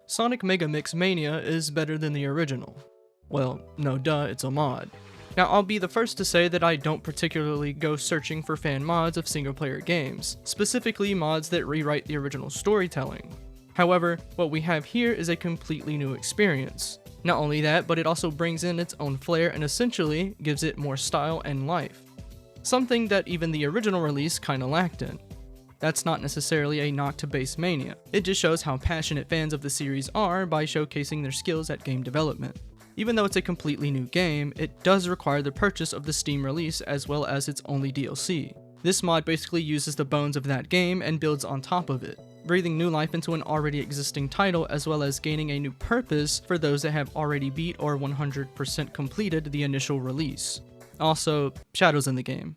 Sonic Megamix Mania is better than the original. Well, no duh, it's a mod. Now, I'll be the first to say that I don't particularly go searching for fan mods of single-player games, specifically mods that rewrite the original storytelling. However, what we have here is a completely new experience. Not only that, but it also brings in its own flair and essentially gives it more style and life. Something that even the original release kinda lacked in. That's not necessarily a knock to base Mania, it just shows how passionate fans of the series are by showcasing their skills at game development. Even though it's a completely new game, it does require the purchase of the Steam release as well as its only DLC. This mod basically uses the bones of that game and builds on top of it, breathing new life into an already existing title as well as gaining a new purpose for those that have already beat or 100% completed the initial release. Also, Shadow's in the game.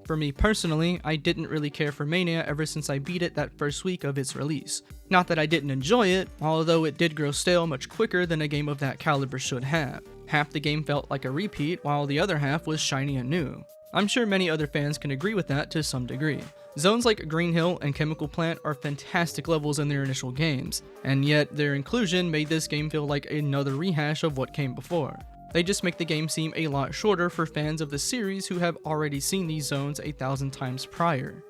For me personally, I didn't really care for Mania ever since I beat it that first week of its release. Not that I didn't enjoy it, although it did grow stale much quicker than a game of that caliber should have. Half the game felt like a repeat, while the other half was shiny and new. I'm sure many other fans can agree with that to some degree. Zones like Green Hill and Chemical Plant are fantastic levels in their initial games, and yet their inclusion made this game feel like another rehash of what came before. They just make the game seem a lot shorter for fans of the series who have already seen these zones 1,000 times prior.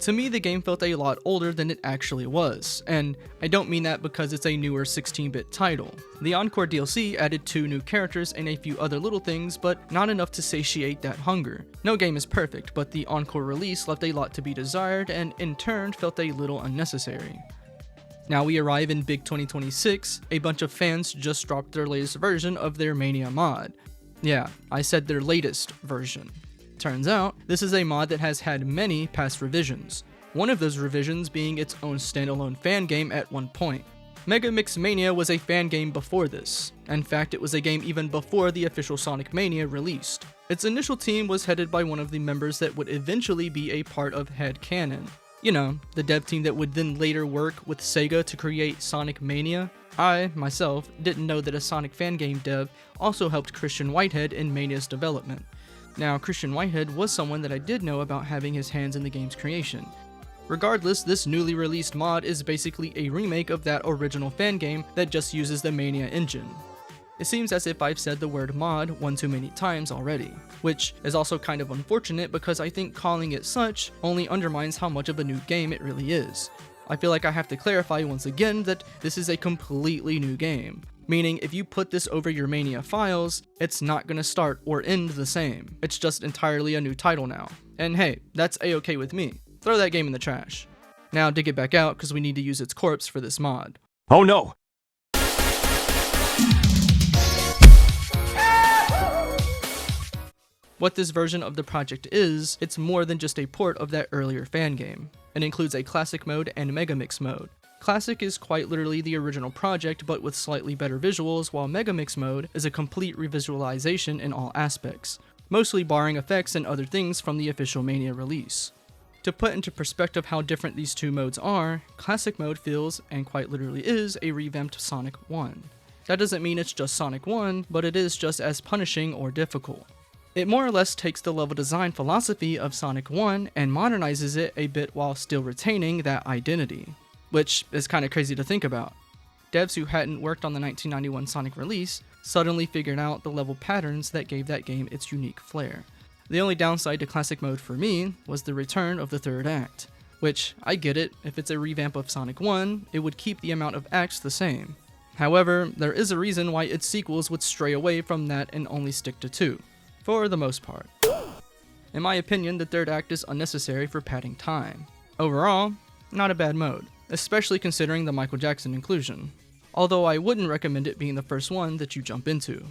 To me, the game felt a lot older than it actually was, and I don't mean that because it's a newer 16-bit title. The Encore DLC added 2 new characters and a few other little things, but not enough to satiate that hunger. No game is perfect, but the Encore release left a lot to be desired and in turn felt a little unnecessary. Now we arrive in Big 2026, a bunch of fans just dropped their latest version of their Mania mod. Yeah, I said their latest version. Turns out, this is a mod that has had many past revisions, one of those revisions being its own standalone fan game at one point. Megamix Mania was a fan game before this. In fact, it was a game even before the official Sonic Mania released. Its initial team was headed by one of the members that would eventually be a part of Headcanon. You know, the dev team that would then later work with Sega to create Sonic Mania. I, myself, didn't know that a Sonic fan game dev also helped Christian Whitehead in Mania's development. Now, Christian Whitehead was someone that I did know about having his hands in the game's creation. Regardless, this newly released mod is basically a remake of that original fan game that just uses the Mania engine. It seems as if I've said the word mod one too many times already, which is also kind of unfortunate because I think calling it such only undermines how much of a new game it really is. I feel like I have to clarify once again that this is a completely new game, meaning if you put this over your Mania files, it's not gonna start or end the same. It's just entirely a new title now. And hey, that's a-okay with me. Throw that game in the trash. Now dig it back out because we need to use its corpse for this mod. Oh no! What this version of the project is, it's more than just a port of that earlier fan game. It includes a Classic Mode and Megamix Mode. Classic is quite literally the original project but with slightly better visuals, while Megamix Mode is a complete revisualization in all aspects, mostly barring effects and other things from the official Mania release. To put into perspective how different these two modes are, Classic Mode feels, and quite literally is, a revamped Sonic 1. That doesn't mean it's just Sonic 1, but it is just as punishing or difficult. It more or less takes the level design philosophy of Sonic 1 and modernizes it a bit while still retaining that identity, which is kinda crazy to think about. Devs who hadn't worked on the 1991 Sonic release suddenly figured out the level patterns that gave that game its unique flair. The only downside to Classic Mode for me was the return of the third act, which, I get it, if it's a revamp of Sonic 1, it would keep the amount of acts the same. However, there is a reason why its sequels would stray away from that and only stick to 2. For the most part. In my opinion, the third act is unnecessary for padding time. Overall, not a bad mode, especially considering the Michael Jackson inclusion, although I wouldn't recommend it being the first one that you jump into.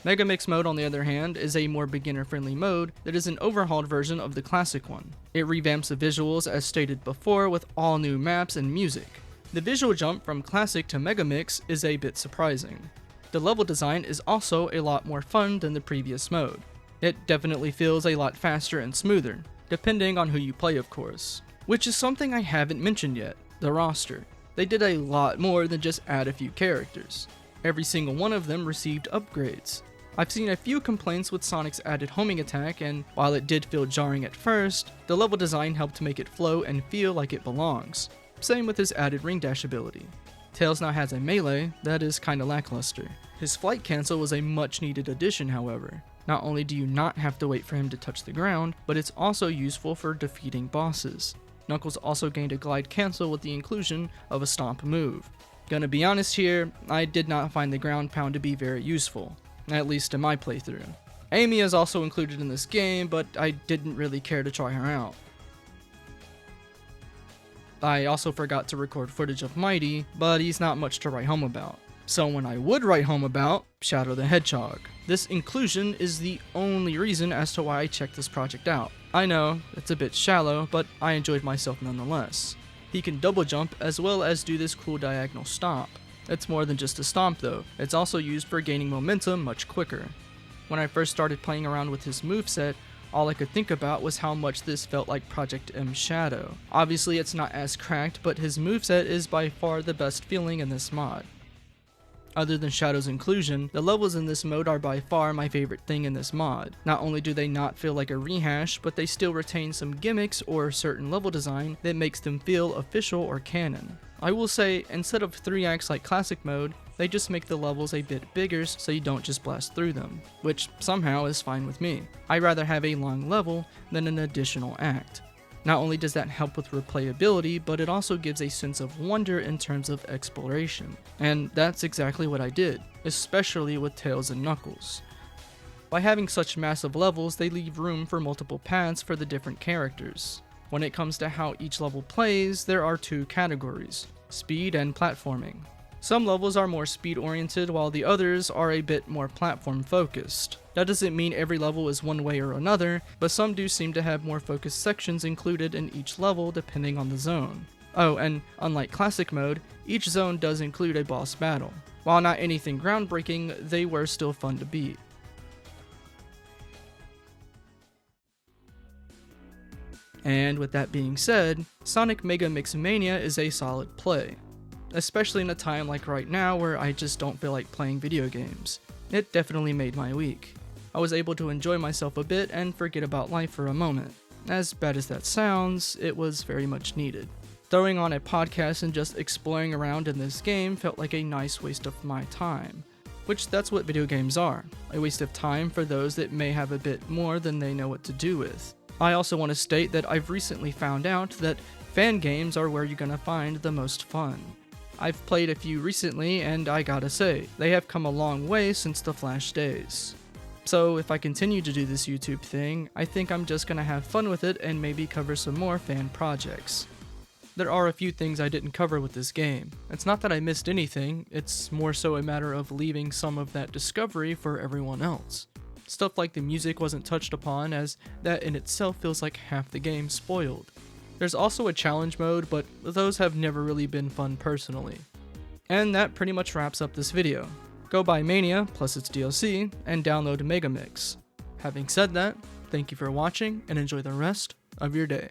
Megamix Mode, on the other hand, is a more beginner-friendly mode that is an overhauled version of the classic one. It revamps the visuals as stated before with all new maps and music. The visual jump from classic to Megamix is a bit surprising. The level design is also a lot more fun than the previous mode. It definitely feels a lot faster and smoother, depending on who you play of course. Which is something I haven't mentioned yet, the roster. They did a lot more than just add a few characters. Every single one of them received upgrades. I've seen a few complaints with Sonic's added homing attack, and while it did feel jarring at first, the level design helped to make it flow and feel like it belongs. Same with his added ring dash ability. Tails now has a melee that is kinda lackluster. His flight cancel was a much needed addition, however. Not only do you not have to wait for him to touch the ground, but it's also useful for defeating bosses. Knuckles also gained a glide cancel with the inclusion of a stomp move. Gonna be honest here, I did not find the ground pound to be very useful, at least in my playthrough. Amy is also included in this game, but I didn't really care to try her out. I also forgot to record footage of Mighty, but he's not much to write home about. Someone I would write home about, Shadow the Hedgehog. This inclusion is the only reason as to why I checked this project out. I know, it's a bit shallow, but I enjoyed myself nonetheless. He can double jump as well as do this cool diagonal stomp. It's more than just a stomp though, it's also used for gaining momentum much quicker. When I first started playing around with his moveset, all I could think about was how much this felt like Project M Shadow. Obviously it's not as cracked, but his moveset is by far the best feeling in this mod. Other than Shadow's inclusion, the levels in this mode are by far my favorite thing in this mod. Not only do they not feel like a rehash, but they still retain some gimmicks or certain level design that makes them feel official or canon. I will say, instead of 3 acts like classic mode, they just make the levels a bit bigger so you don't just blast through them, which somehow is fine with me. I'd rather have a long level than an additional act. Not only does that help with replayability, but it also gives a sense of wonder in terms of exploration. And that's exactly what I did, especially with Tails and Knuckles. By having such massive levels, they leave room for multiple paths for the different characters. When it comes to how each level plays, there are 2 categories, speed and platforming. Some levels are more speed oriented while the others are a bit more platform focused. That doesn't mean every level is one way or another, but some do seem to have more focused sections included in each level depending on the zone. Oh, and unlike classic mode, each zone does include a boss battle. While not anything groundbreaking, they were still fun to beat. And with that being said, Sonic Megamix Mania is a solid play. Especially in a time like right now where I just don't feel like playing video games. It definitely made my week. I was able to enjoy myself a bit and forget about life for a moment. As bad as that sounds, it was very much needed. Throwing on a podcast and just exploring around in this game felt like a nice waste of my time. Which that's what video games are, a waste of time for those that may have a bit more than they know what to do with. I also want to state that I've recently found out that fan games are where you're gonna find the most fun. I've played a few recently, and I gotta say, they have come a long way since the Flash days. So if I continue to do this YouTube thing, I think I'm just gonna have fun with it and maybe cover some more fan projects. There are a few things I didn't cover with this game. It's not that I missed anything, it's more so a matter of leaving some of that discovery for everyone else. Stuff like the music wasn't touched upon, as that in itself feels like half the game spoiled. There's also a challenge mode, but those have never really been fun personally. And that pretty much wraps up this video. Go buy Mania, plus its DLC, and download Megamix. Having said that, thank you for watching, and enjoy the rest of your day.